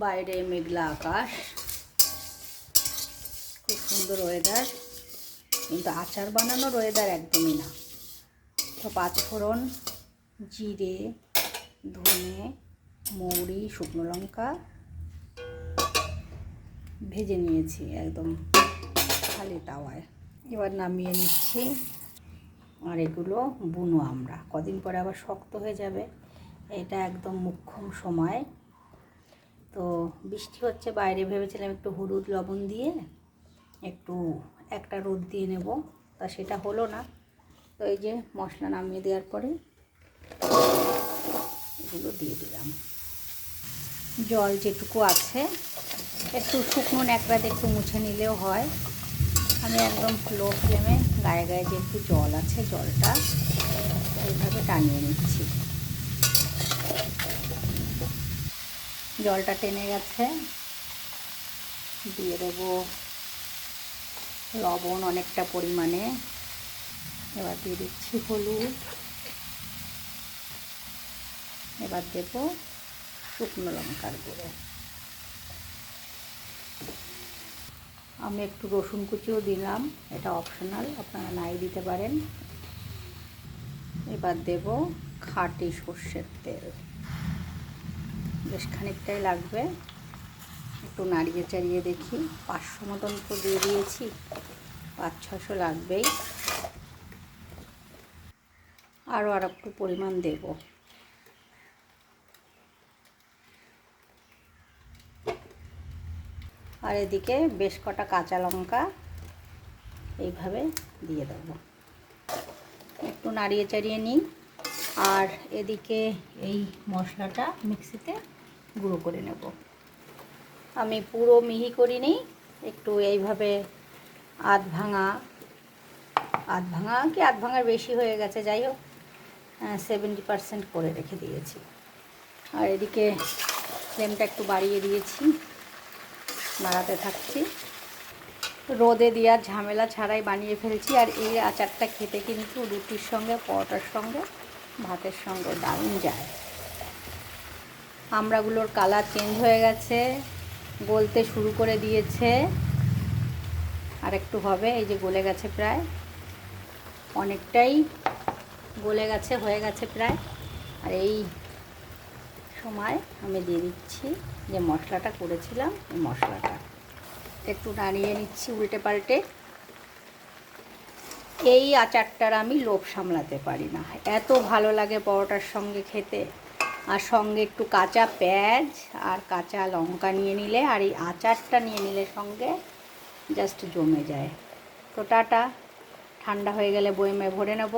বাইরে মেঘলা আকাশ, খুব সুন্দর ওয়েদার, কিন্তু আচার বানানোর ওয়েদার একদমই না। তো পাঁচফোড়ন, জিরে, ধনে, মৌরি, শুকনো লঙ্কা ভেজে নিয়েছি একদম খালি তাওয়ায়। এবার নামিয়ে নিচ্ছি। আর এগুলো বুনো আমরা, কদিন পরে আবার শক্ত হয়ে যাবে। এটা একদম মোক্ষম সময়। তো বৃষ্টি হচ্ছে বাইরে, ভেবেছিলাম একটু হলুদ লবণ দিয়ে একটু একটা রোদ দিয়ে নেব, তা সেটা হলো না। তো এই যে মশলা নামিয়ে দেওয়ার পরে এগুলো দিয়ে দিলাম। জল যেটুকু আছে একটু শুকনো ন্যাকড়াতে একটু মুছে নিলেও হয়। আমি একদম লো ফ্লেমে গায়ে গায়ে যে একটু জল আছে জলটা এইভাবে টানিয়ে নিচ্ছি। জলটা টেনে গেছে, দিয়ে দেবো লবণ অনেকটা পরিমাণে। এবার দিয়ে দিচ্ছি হলুদ। এবার দেবো শুকনো লঙ্কার গুঁড়ো। আমি একটু রসুন কুচিও দিলাম, এটা অপশনাল, আপনারা নাই দিতে পারেন। এবার দেব খাঁটি সর্ষের তেল, বেশ খানিকটাই লাগবে। একটু নাড়িয়ে চাড়িয়ে দেখি, 500 মতন তো দিয়ে দিয়েছি, 500-600 লাগবেই। আরও একটু পরিমাণ দেব। আর এদিকে বেশ কটা কাঁচা লঙ্কা এইভাবে দিয়ে দেব। একটু নাড়িয়ে চাড়িয়ে নিই। আর এদিকে এই মশলাটা মিক্সিতে গুঁড়ো করে নেব। আমি পুরো মিহি করিনি, একটু এইভাবে আধ ভাঙা কি আধ ভাঙার বেশি হয়ে গেছে, যাই হোক 70% করে রেখে দিয়েছি। আর এদিকে ফ্লেমটা একটু বাড়িয়ে দিয়েছি, বাড়াতে থাকছি। রোদে দেওয়ার ঝামেলা ছাড়াই বানিয়ে ফেলছি। আর এই আচারটা খেতে কিন্তু রুটির সঙ্গে, পরোটার সঙ্গে, ভাতের সঙ্গে দারুণ যায়। আমড়াগুলোর কালার চেঞ্জ হয়ে গেছে, গলতে শুরু করে দিয়েছে। আর একটু হবে, এই যে গলে গেছে, প্রায় অনেকটাই গলে গেছে, হয়ে গেছে প্রায়। আর এই সময় আমি দিয়ে দিচ্ছি যে মশলাটা করেছিলাম, এই মশলাটা একটু নাড়িয়ে নিচ্ছি উল্টে পাল্টে। এই আচারটার আমি লোভ সামলাতে পারি না, এত ভালো লাগে পরোটার সঙ্গে খেতে। আর সঙ্গে একটু কাঁচা পেঁয়াজ আর কাঁচা লঙ্কা নিয়ে নিলে, আর এই আচারটা নিয়ে নিলে সঙ্গে, জাস্ট জমে যায়। তো টাটা, ঠান্ডা হয়ে গেলে বয়মে ভরে নেব।